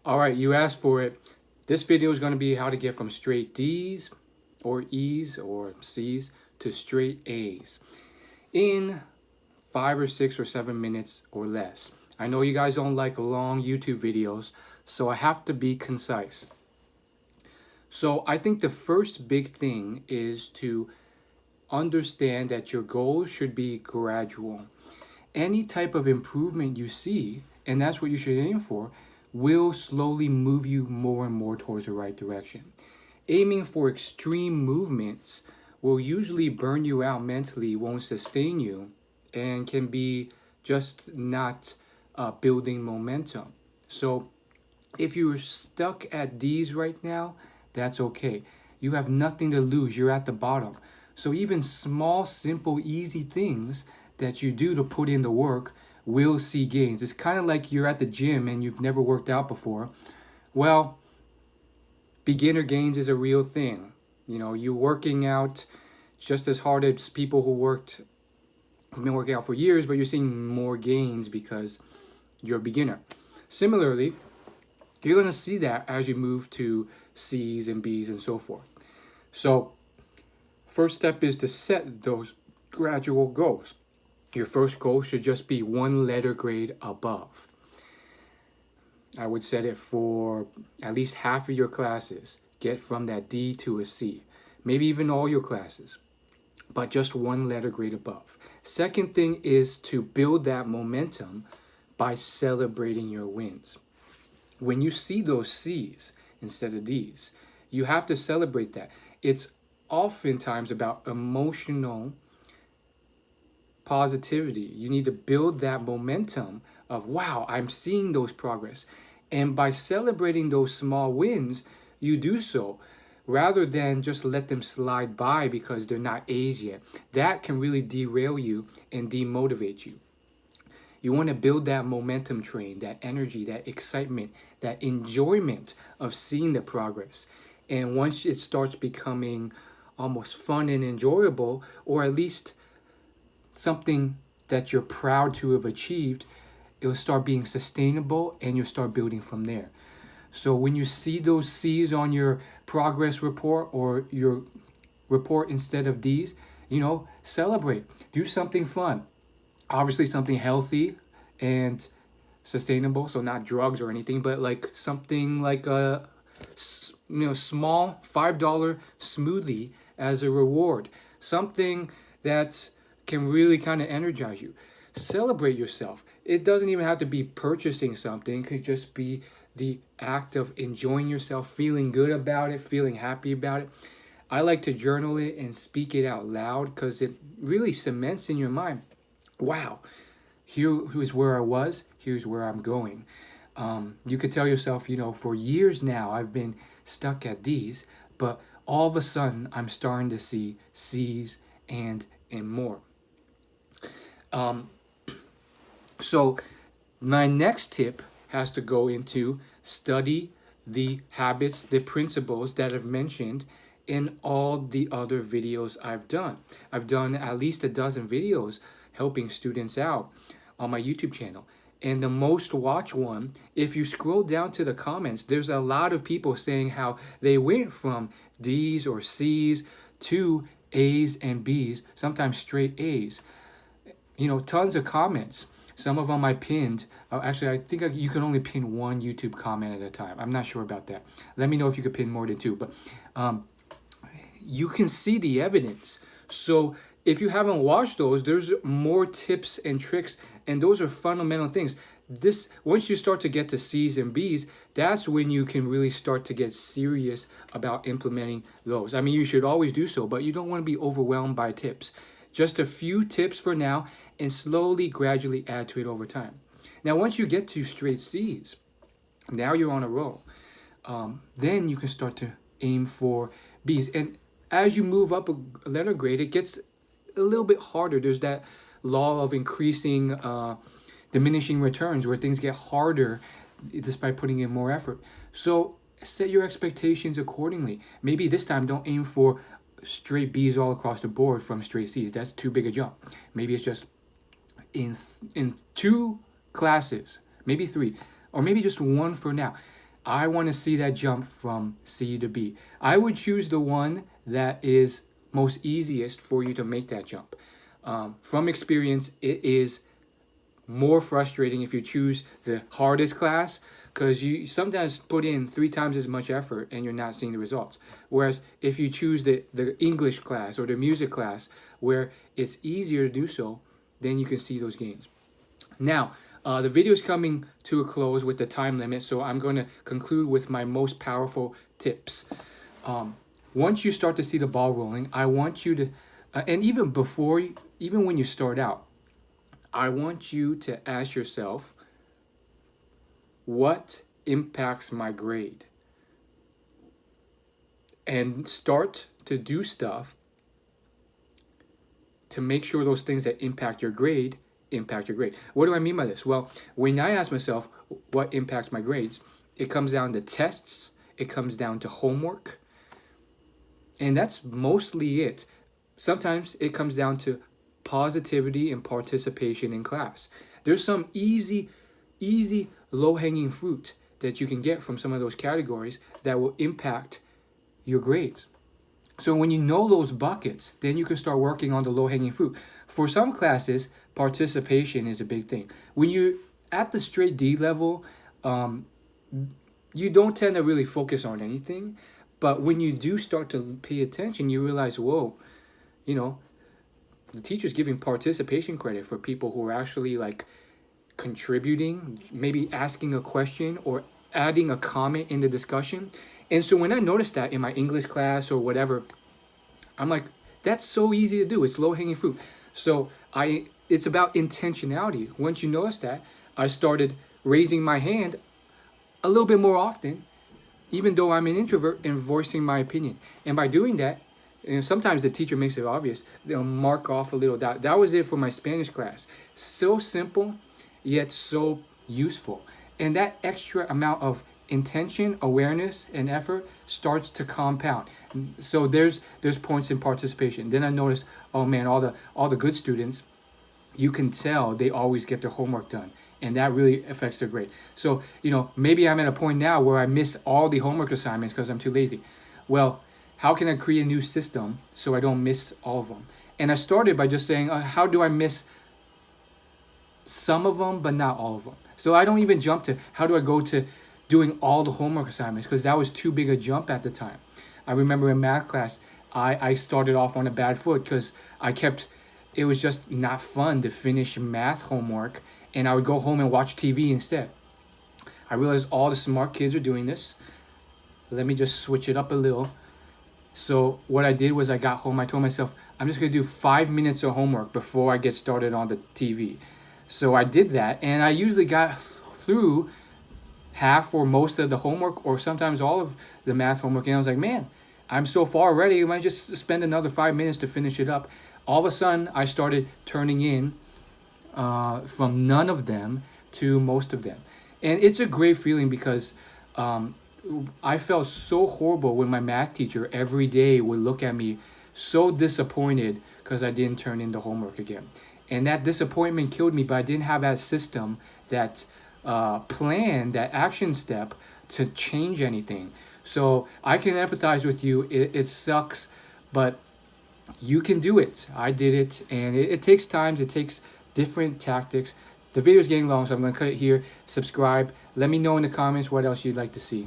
All right, you asked for it. This video is going to be how to get from straight D's or E's or C's to straight A's in 5 or 6 or 7 minutes or less. I know you guys don't like long YouTube videos, so I have to be concise. So I think the first big thing is to understand that your goals should be gradual. Any type of improvement you see, and that's what you should aim for, will slowly move you more and more towards the right direction. Aiming for extreme movements will usually burn you out mentally, won't sustain you, and can be just not building momentum. So if you're stuck at D's right now, that's okay. You have nothing to lose. You're at the bottom. So even small, simple, easy things that you do to put in the work will see gains. It's kind of like you're at the gym and you've never worked out before. Well, beginner gains is a real thing. You know, you're working out just as hard as people who've been working out for years, but you're seeing more gains because you're a beginner. Similarly, you're going to see that as you move to C's and B's and so forth. So, first step is to set those gradual goals. Your first goal should just be one letter grade above. I would set it for at least half of your classes. Get from that D to a C. Maybe even all your classes, but just one letter grade above. Second thing is to build that momentum by celebrating your wins. When you see those C's instead of D's, you have to celebrate that. It's oftentimes about emotional positivity. You need to build that momentum of, wow, I'm seeing those progress. And by celebrating those small wins, you do so rather than just let them slide by because they're not A's yet. That can really derail you and demotivate you. You want to build that momentum train, that energy, that excitement, that enjoyment of seeing the progress. And once it starts becoming almost fun and enjoyable, or at least something that you're proud to have achieved, it will start being sustainable and you'll start building from there. So when you see those C's on your progress report or your report instead of D's, celebrate. Do something fun. Obviously something healthy and sustainable, so not drugs or anything, but like something like a small $5 smoothie as a reward. Something that can really kind of energize you. Celebrate yourself. It doesn't even have to be purchasing something. It could just be the act of enjoying yourself, feeling good about it, feeling happy about it. I like to journal it and speak it out loud because it really cements in your mind, wow, here's where I was, here's where I'm going. You could tell yourself, for years now I've been stuck at D's, but all of a sudden I'm starting to see C's and more. So my next tip has to go into study the habits, the principles that I've mentioned in all the other videos I've done. I've done at least a dozen videos helping students out on my YouTube channel. And the most watched one, if you scroll down to the comments, there's a lot of people saying how they went from D's or C's to A's and B's, sometimes straight A's. Tons of comments. Some of them I pinned. Actually, I think you can only pin one YouTube comment at a time. I'm not sure about that. Let me know if you could pin more than two. But you can see the evidence. So if you haven't watched those, there's more tips and tricks, and those are fundamental things. Once you start to get to C's and B's, that's when you can really start to get serious about implementing those. I mean, you should always do so, but you don't want to be overwhelmed by tips. Just a few tips for now, and slowly, gradually add to it over time. Now, once you get to straight C's, now you're on a roll. Then you can start to aim for B's. And as you move up a letter grade, it gets a little bit harder. There's that law of increasing, diminishing returns where things get harder despite putting in more effort. So set your expectations accordingly. Maybe this time don't aim for straight B's all across the board from straight C's. That's too big a jump. Maybe it's just in 2 classes, maybe 3, or maybe just 1 for now. I want to see that jump from C to B. I would choose the one that is most easiest for you to make that jump. From experience, it is more frustrating if you choose the hardest class, because you sometimes put in 3 times as much effort and you're not seeing the results. Whereas if you choose the English class or the music class where it's easier to do so, then you can see those gains. Now, the video is coming to a close with the time limit, so I'm going to conclude with my most powerful tips. Once you start to see the ball rolling, I want you to, and even when you start out, I want you to ask yourself, what impacts my grade? And start to do stuff to make sure those things that impact your grade impact your grade. What do I mean by this? Well, when I ask myself what impacts my grades, it comes down to tests, it comes down to homework, and that's mostly it. Sometimes it comes down to positivity and participation in class. There's some easy low-hanging fruit that you can get from some of those categories that will impact your grades. So when you know those buckets, then you can start working on the low-hanging fruit. For some classes, participation is a big thing. When you're at the straight D level, you don't tend to really focus on anything. But when you do start to pay attention, you realize, whoa, the teacher's giving participation credit for people who are actually like contributing, maybe asking a question or adding a comment in the discussion. And so when I noticed that in my English class or whatever, I'm like, that's so easy to do. It's low-hanging fruit. So it's about intentionality. Once you notice that, I started raising my hand a little bit more often, even though I'm an introvert, and voicing my opinion. And by doing that, sometimes the teacher makes it obvious. They'll mark off a little dot. That was it for my Spanish class. So simple, yet so useful. And that extra amount of intention, awareness, and effort starts to compound. So there's points in participation. Then I noticed, oh man, all the good students, you can tell they always get their homework done, and that really affects their grade. So maybe I'm at a point now where I miss all the homework assignments because I'm too lazy. Well, how can I create a new system so I don't miss all of them? And I started by just saying, how do I miss some of them but not all of them? So I don't even jump to how do I go to doing all the homework assignments, because that was too big a jump at the time. I remember in math class, I started off on a bad foot because it was just not fun to finish math homework, and I would go home and watch TV instead. I realized all the smart kids are doing this. Let me just switch it up a little. So what I did was I got home, I told myself, I'm just going to do 5 minutes of homework before I get started on the TV. So I did that, and I usually got through half or most of the homework, or sometimes all of the math homework, and I was like, man, I'm so far already, I might just spend another 5 minutes to finish it up. All of a sudden, I started turning in from none of them to most of them. And it's a great feeling because I felt so horrible when my math teacher every day would look at me so disappointed because I didn't turn in the homework again. And that disappointment killed me, but I didn't have that system, that plan, that action step to change anything. So I can empathize with you. It sucks, but you can do it. I did it, and it takes time. It takes different tactics. The video is getting long, so I'm going to cut it here. Subscribe. Let me know in the comments what else you'd like to see.